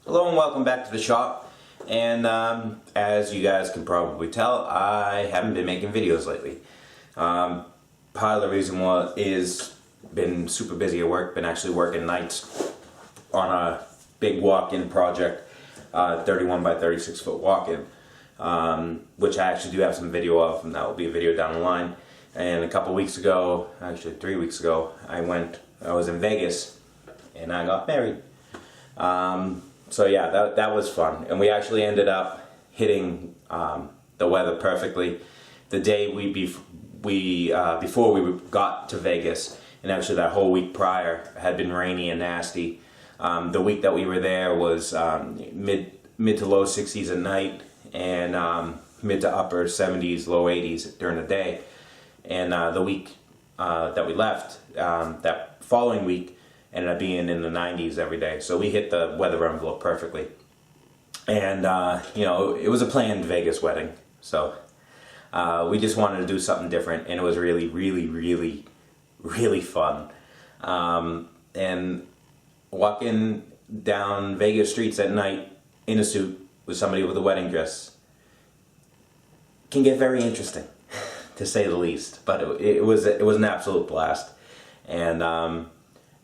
Hello and welcome back to the shop. And as you guys can probably tell, I haven't been making videos lately. Part of the reason is been super busy at work. Been actually working nights on a big walk-in project, 31 by 36 foot walk-in, which I actually do have some video of, and that will be a video down the line. And a couple weeks ago, actually 3 weeks ago, I was in Vegas and I got married. So yeah, that was fun, and we actually ended up hitting the weather perfectly. The day before we got to Vegas, and actually that whole week prior had been rainy and nasty. The week that we were there was mid to low 60s at night, and mid to upper 70s, low 80s during the day. And the week that we left, that following week, ended up being in the 90s every day. So we hit the weather envelope perfectly. And, you know, it was a planned Vegas wedding. So we just wanted to do something different, and it was really, really, really, really fun. And walking down Vegas streets at night in a suit with somebody with a wedding dress can get very interesting, to say the least. But it was an absolute blast. And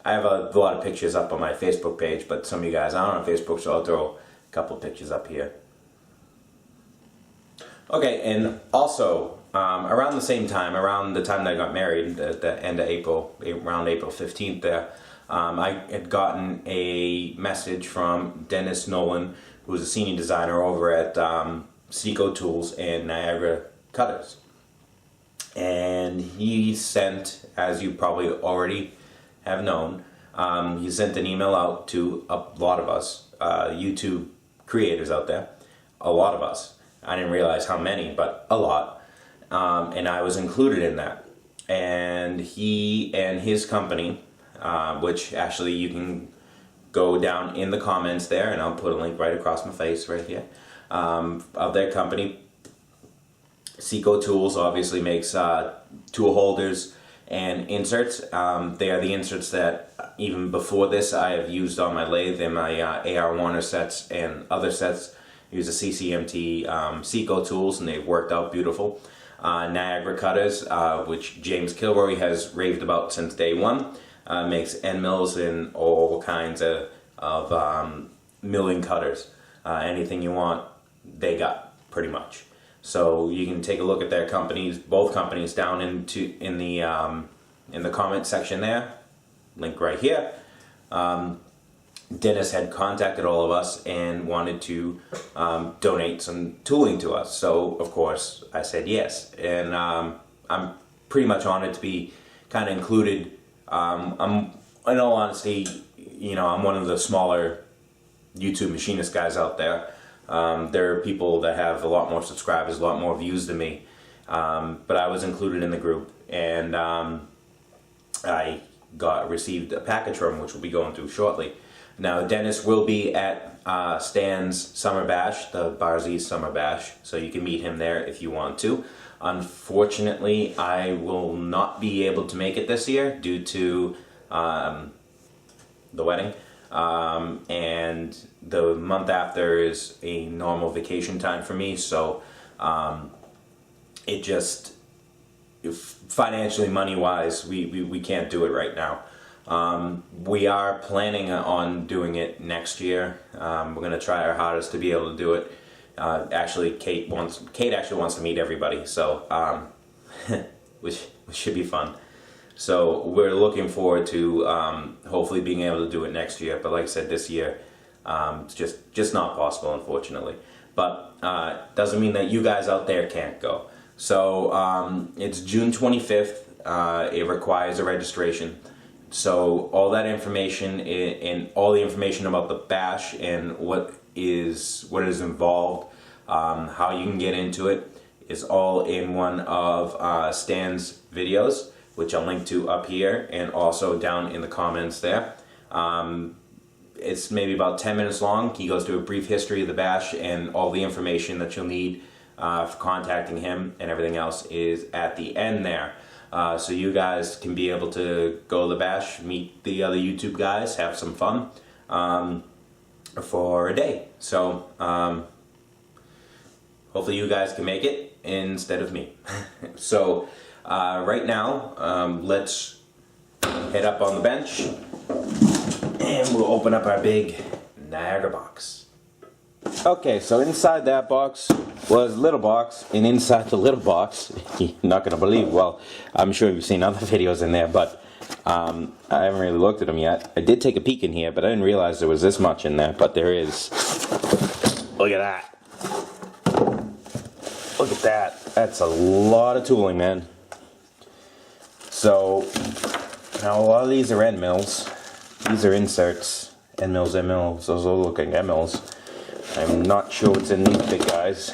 I have a lot of pictures up on my Facebook page, but some of you guys aren't on Facebook, so I'll throw a couple pictures up here. Okay, and also, around the same time, around the time that I got married, the end of April, around April 15th there, I had gotten a message from Dennis Nolan, who was a senior designer over at Seco Tools and Niagara Cutters. And he sent, as you probably already have known, he sent an email out to a lot of us, YouTube creators out there, a lot of us. I didn't realize how many, but a lot. And I was included in that. And he and his company, which actually you can go down in the comments there, and I'll put a link right across my face right here, of their company. Seco Tools obviously makes tool holders and inserts. They are the inserts that even before this I have used on my lathe and my AR Warner sets and other sets. I use a CCMT Seco tools, and they've worked out beautiful. Niagara Cutters, which James Kilroy has raved about since day one, makes end mills and all kinds of milling cutters. Anything you want, they got pretty much. So you can take a look at their companies, both companies, down in the comment section there. Link right here. Dennis had contacted all of us and wanted to donate some tooling to us. So of course I said yes, and I'm pretty much honored to be kind of included. In all honesty, you know, I'm one of the smaller YouTube machinist guys out there. There are people that have a lot more subscribers, a lot more views than me, but I was included in the group, and I received a package from him, which we'll be going through shortly. Now, Dennis will be at Stan's Summer Bash, the Barzies Summer Bash, so you can meet him there if you want to. Unfortunately, I will not be able to make it this year due to the wedding. And the month after is a normal vacation time for me, so it just, financially, money-wise, we can't do it right now. We are planning on doing it next year. We're going to try our hardest to be able to do it. Actually, Kate actually wants to meet everybody, so which should be fun. So we're looking forward to hopefully being able to do it next year. But like I said, this year it's just not possible, unfortunately. But doesn't mean that you guys out there can't go. So it's June 25th. It requires a registration. So all that information and all the information about the bash and what is involved, how you can get into it, is all in one of Stan's videos, which I'll link to up here and also down in the comments there. It's maybe about 10 minutes long. He goes through a brief history of the bash, and all the information that you'll need for contacting him and everything else is at the end there. So you guys can be able to go to the bash, meet the other YouTube guys, have some fun. for a day. So hopefully you guys can make it instead of me. So right now, let's head up on the bench and we'll open up our big Niagara box. Okay, so inside that box was a little box, and inside the little box, you're not gonna believe, well, I'm sure you've seen other videos in there, but I haven't really looked at them yet. I did take a peek in here, but I didn't realize there was this much in there, but there is. Look at that. Look at that. That's a lot of tooling, man. So, now a lot of these are end mills. These are inserts. End mills, those are looking end mills. I'm not sure what's in these big guys.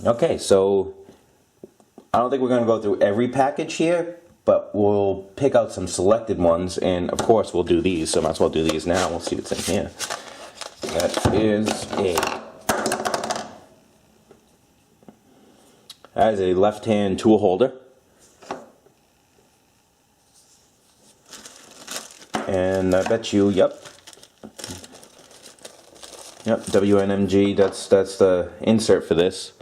Okay, so I don't think we're going to go through every package here, but we'll pick out some selected ones, and of course we'll do these, so might as well do these now. We'll see what's in here. That is a left-hand tool holder. And I bet you, yep, WNMG, that's the insert for this.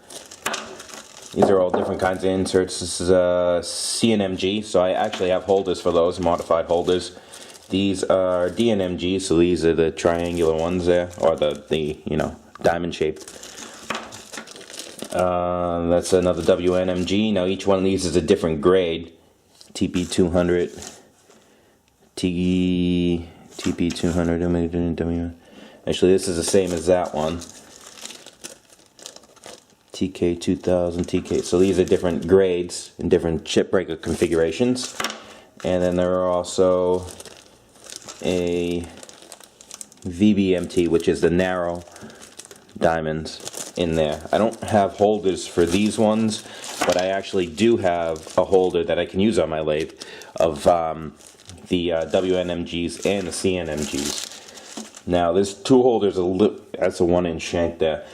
These are all different kinds of inserts. This is a CNMG, so I actually have holders for those, modified holders. These are DNMG, so these are the triangular ones there, or the you know, diamond shaped. That's another WNMG. Now each one of these is a different grade. TP200, TP200, actually this is the same as that one. TK2000, TK. So these are different grades and different chip breaker configurations. And then there are also a VBMT, which is the narrow diamonds in there. I don't have holders for these ones, but I actually do have a holder that I can use on my lathe of the WNMGs and the CNMGs. Now this tool holder is that's a 1-inch shank there.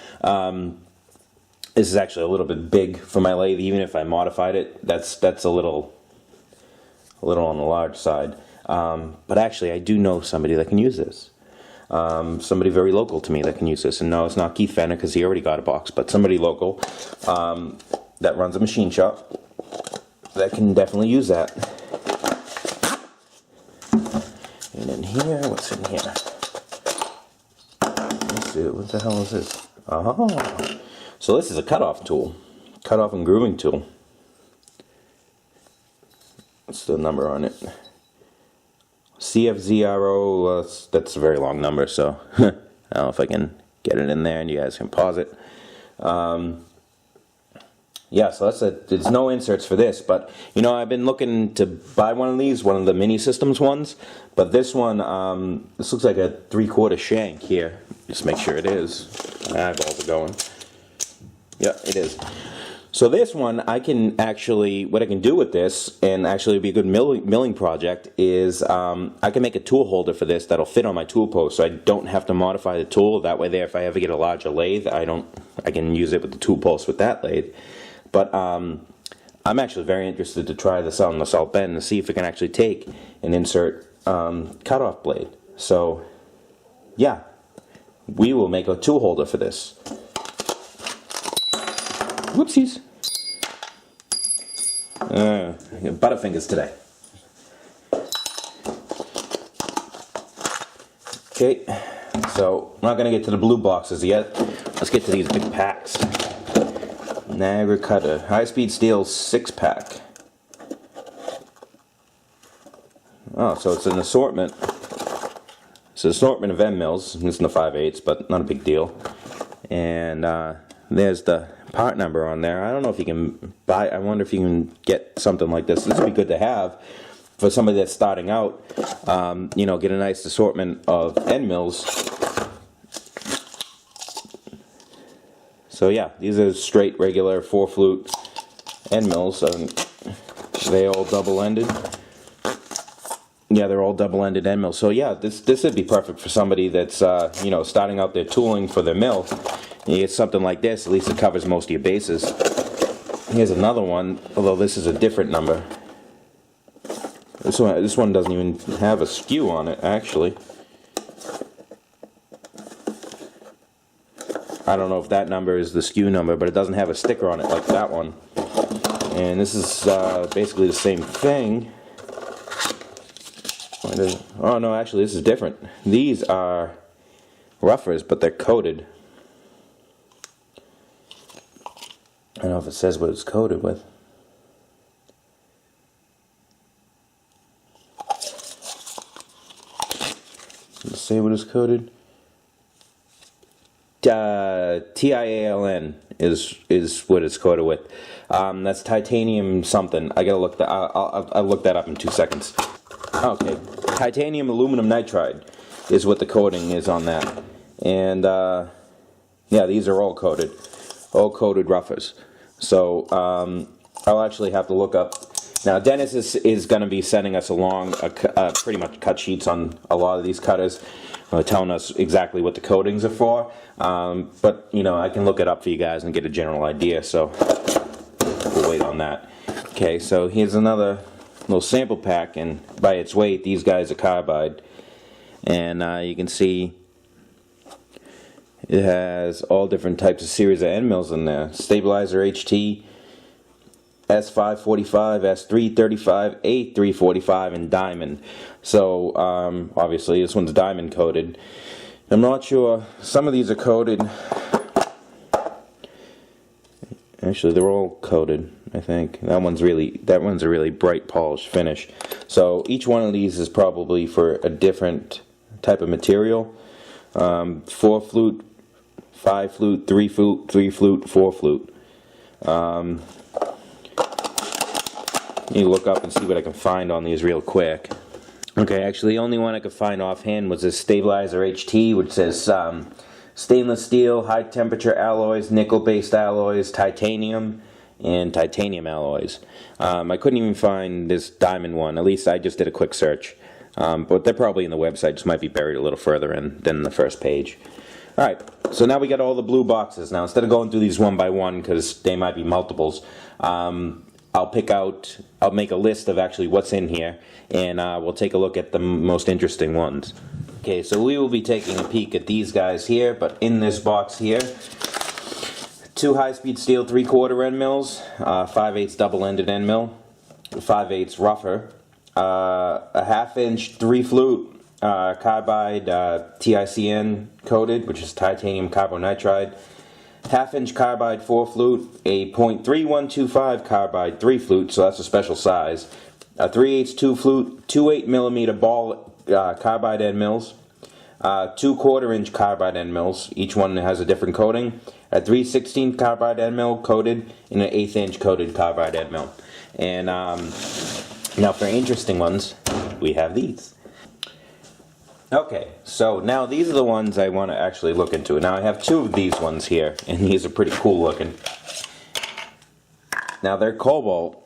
This is actually a little bit big for my lathe. Even if I modified it, that's a little on the large side. But actually, I do know somebody that can use this. Somebody very local to me that can use this. And no, it's not Keith Fenner because he already got a box, but somebody local that runs a machine shop that can definitely use that. And in here, what's in here? Let's see, what the hell is this? Oh. So this is a cutoff tool, cutoff and grooving tool. What's the number on it? CFZRO, that's a very long number, so I don't know if I can get it in there and you guys can pause it. Yeah, so there's no inserts for this, but you know, I've been looking to buy one of these, one of the mini systems ones, but this one, this looks like a 3/4 shank here. Just make sure it is. Eyeballs are going. Yeah, it is. So this one, I can actually, what I can do with this, and actually be a good milling project, is I can make a tool holder for this that'll fit on my tool post, so I don't have to modify the tool. That way there, if I ever get a larger lathe, I can use it with the tool post with that lathe. But I'm actually very interested to try this out on the salt bend and see if it can actually take and insert cutoff blade. So yeah, we will make a tool holder for this. Whoopsies. Butterfingers today. Okay, so I'm not going to get to the blue boxes yet. Let's get to these big packs. Niagara Cutter, high-speed steel 6-pack. Oh, so it's an assortment. It's an assortment of end mills. It's in the 5/8, but not a big deal. And there's the part number on there. I don't know if you can buy, I wonder if you can get something like this. This would be good to have for somebody that's starting out. You know, get a nice assortment of end mills. So yeah, these are straight, regular 4-flute end mills. They all double-ended. Yeah, they're all double-ended end mills. So yeah, this would be perfect for somebody that's you know, starting out their tooling for their mill. You get something like this, at least it covers most of your bases. Here's another one, although this is a different number. This one doesn't even have a skew on it, actually. I don't know if that number is the skew number, but it doesn't have a sticker on it like that one. And this is basically the same thing. Oh no, actually this is different. These are roughers, but they're coated. I don't know if it says what it's coated with. Does it say what it's coated? TIALN is what it's coated with. That's titanium something. I gotta look that. I'll look that up in 2 seconds. Okay, titanium aluminum nitride is what the coating is on that, and yeah, these are all coated roughers. So I'll actually have to look up. Now Dennis is going to be sending us along pretty much cut sheets on a lot of these cutters, telling us exactly what the coatings are for. But you know, I can look it up for you guys and get a general idea. So we'll wait on that. Okay, so here's another little sample pack, and by its weight, these guys are carbide, and you can see it has all different types of series of end mills in there. Stabilizer HT, S545, S335, A345, and diamond. So obviously this one's diamond coated. I'm not sure. Some of these are coated. Actually, they're all coated, I think. That one's a really bright polished finish. So each one of these is probably for a different type of material. 4 flute, 5 flute, 3 flute, 3 flute, 4 flute. You look up and see what I can find on these real quick. Okay, actually the only one I could find offhand was this Stabilizer HT, which says stainless steel, high temperature alloys, nickel based alloys, titanium, and titanium alloys. I couldn't even find this diamond one. At least I just did a quick search. But they're probably in the website, just might be buried a little further in than the first page. Alright, so now we got all the blue boxes. Now instead of going through these one by one, because they might be multiples, I'll make a list of actually what's in here, and we'll take a look at the most interesting ones. Okay, so we will be taking a peek at these guys here, but in this box here, 2 high-speed steel 3/4 end mills, 5/8 double-ended end mill, 5/8 rougher, a 1/2 inch 3 flute carbide TICN coated, which is titanium carbonitride, 1/2 inch carbide 4 flute, a .3125 carbide 3 flute, so that's a special size, a 3/8 2 flute, 2 8mm ball carbide end mills, 2 1/4 inch carbide end mills, each one has a different coating, a 3/16 carbide end mill coated, and an 1/8 inch coated carbide end mill. And now for interesting ones, we have these. Okay, so now these are the ones I want to actually look into. Now I have 2 of these ones here, and these are pretty cool looking. Now they're cobalt,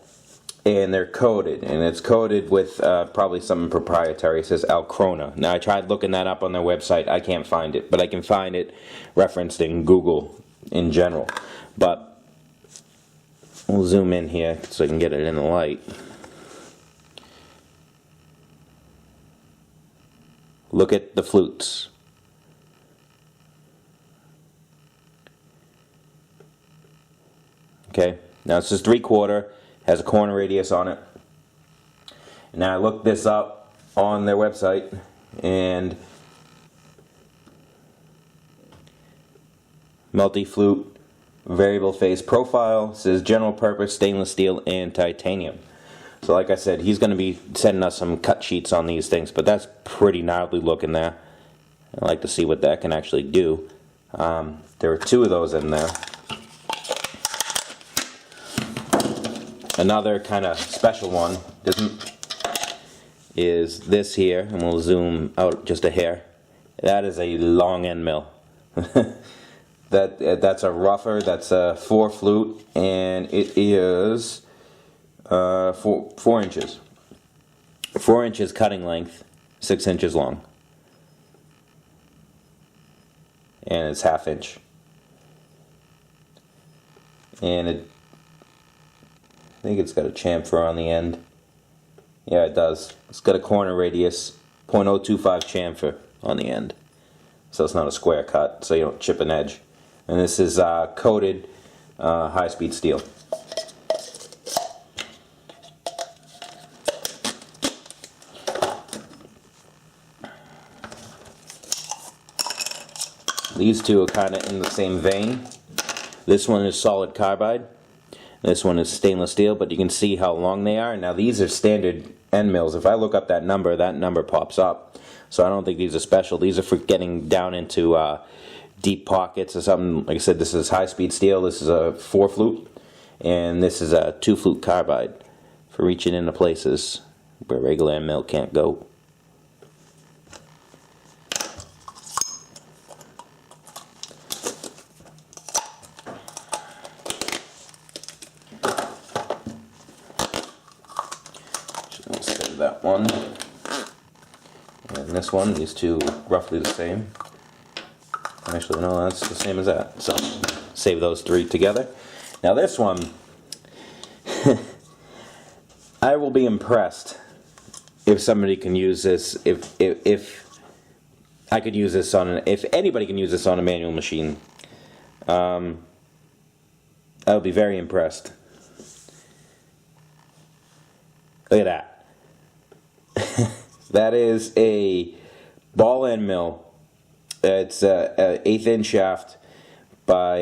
and they're coated, and it's coated with probably something proprietary. It says Alcrona. Now I tried looking that up on their website. I can't find it, but I can find it referenced in Google in general. But we'll zoom in here so I can get it in the light. Look at the flutes. Okay, now it's just 3/4, has a corner radius on it. Now I looked this up on their website, and multi-flute variable phase profile, says general purpose stainless steel and titanium. So like I said, he's going to be sending us some cut sheets on these things, but that's pretty gnarly looking there. I'd like to see what that can actually do. There are 2 of those in there. Another kind of special one is this here, and we'll zoom out just a hair. That is a long end mill. That's a rougher, that's a 4 flute, and it is 4 inches. 4 inches cutting length, 6 inches long. And it's 1/2 inch. And I think it's got a chamfer on the end. Yeah, it does. It's got a corner radius, 0.025 chamfer on the end. So it's not a square cut, so you don't chip an edge. And this is coated high-speed steel. These two are kind of in the same vein. This one is solid carbide. This one is stainless steel, but you can see how long they are. Now these are standard end mills. If I look up that number pops up. So I don't think these are special. These are for getting down into deep pockets or something. Like I said, this is high-speed steel. This is a 4-flute, and this is a 2-flute carbide for reaching into places where regular end mill can't go. That one and this one, these two roughly the same. Actually, no, that's the same as that. So save those three together. Now this one, I will be impressed if somebody can use this. If I could use this on if anybody can use this on a manual machine, I would be very impressed. Look at that. That is a ball end mill. It's a 1/8 inch shaft by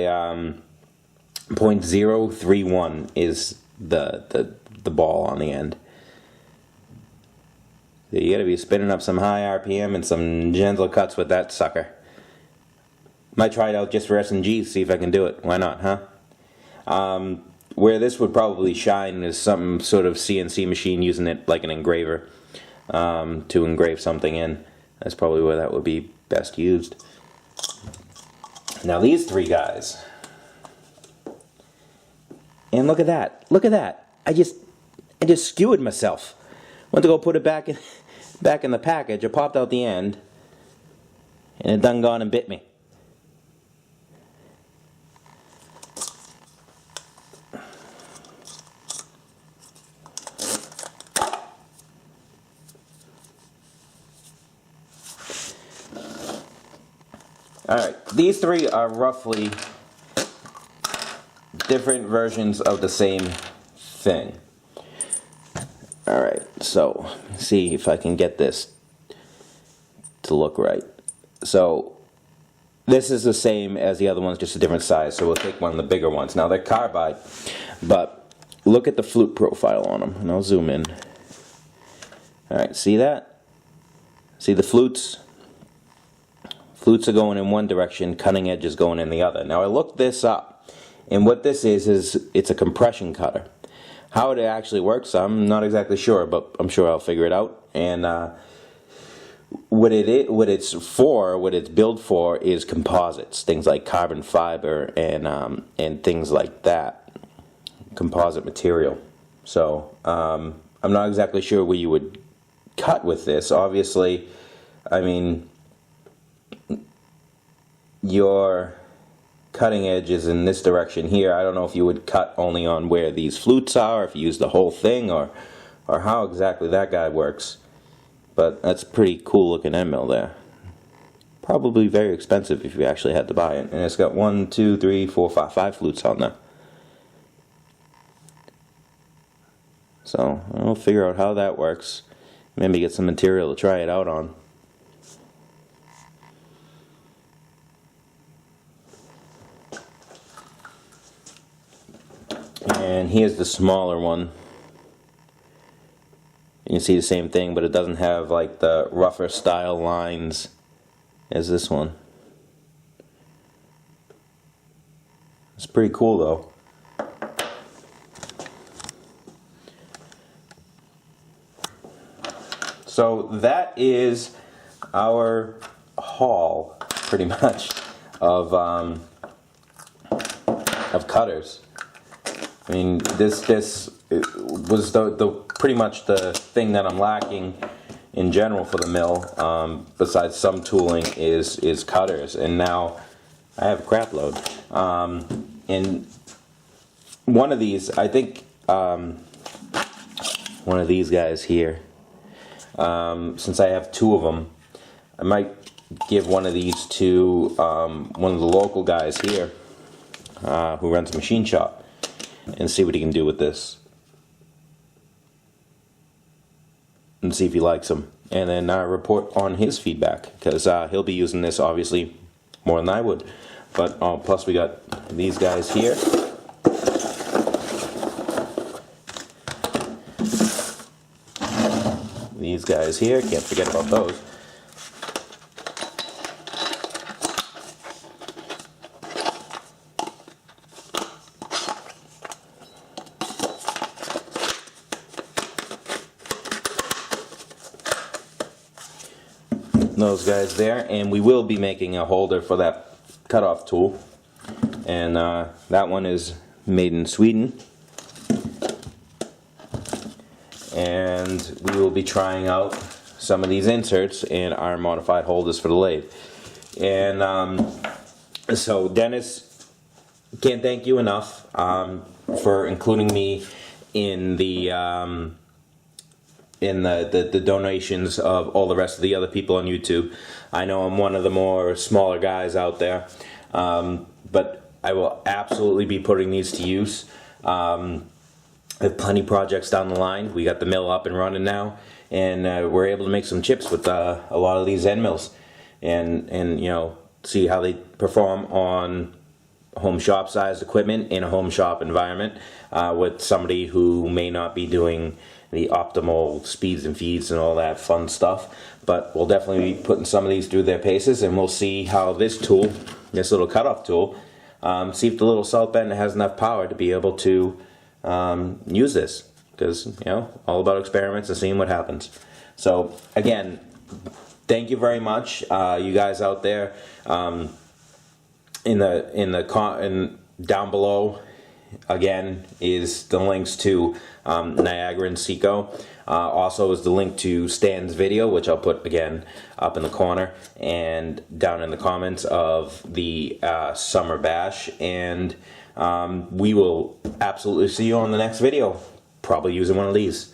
0.031 is the ball on the end. You gotta be spinning up some high RPM and some gentle cuts with that sucker. Might try it out just for S&G, see if I can do it. Why not, huh? Where this would probably shine is some sort of CNC machine using it like an engraver. To engrave something in. That's probably where that would be best used. Now these three guys, and look at that! Look at that! I just skewered myself. Went to go put it back in the package. I popped out the end, and it done gone and bit me. Alright, these three are roughly different versions of the same thing. Alright, so see if I can get this to look right. So this is the same as the other ones, just a different size, so we'll take one of the bigger ones. Now they're carbide, but look at the flute profile on them, and I'll zoom in. Alright, see that? See the flutes? Flutes are going in one direction, cutting edge is going in the other. Now I looked this up, and what this is it's a compression cutter. How it actually works, I'm not exactly sure, but I'm sure I'll figure it out. And what it's built for is composites, things like carbon fiber and things like that, composite material. So I'm not exactly sure where you would cut with this. Obviously, I mean, your cutting edge is in this direction here. I don't know if you would cut only on where these flutes are, if you use the whole thing, or how exactly that guy works. But that's a pretty cool looking end mill there. Probably very expensive if you actually had to buy it. And it's got 1, 2, 3, 4, 5 flutes on there. So I'll figure out how that works. Maybe get some material to try it out on. And here's the smaller one. You can see the same thing, but it doesn't have like the rougher style lines as this one. It's pretty cool though. So that is our haul, pretty much, of cutters. I mean, this was the pretty much the thing that I'm lacking in general for the mill. Besides some tooling, is cutters, and now I have a crap load. And one of these, I think, one of these guys here. Since I have 2 of them, I might give one of these to one of the local guys here who runs a machine shop, and see what he can do with this, and see if he likes them, and then report on his feedback, because he'll be using this obviously more than I would. But plus we got these guys here. These guys here, can't forget about those. Those guys there, and we will be making a holder for that cutoff tool, and that one is made in Sweden, and we will be trying out some of these inserts in our modified holders for the lathe. And so Dennis, can't thank you enough for including me in the donations of all the rest of the other people on YouTube. I know I'm one of the more smaller guys out there, but I will absolutely be putting these to use. I have plenty of projects down the line. We got the mill up and running now, and we're able to make some chips with a lot of these end mills, and you know, see how they perform on home shop sized equipment in a home shop environment with somebody who may not be doing the optimal speeds and feeds and all that fun stuff. But we'll definitely be putting some of these through their paces, and we'll see how this tool, this little cutoff tool, see if the little salt bend has enough power to be able to use this, because, you know, all about experiments and seeing what happens. So again, thank you very much, you guys out there. Down below again is the links to Niagara and Seco. Also is the link to Stan's video, which I'll put again up in the corner and down in the comments of the summer bash. And we will absolutely see you on the next video, probably using one of these.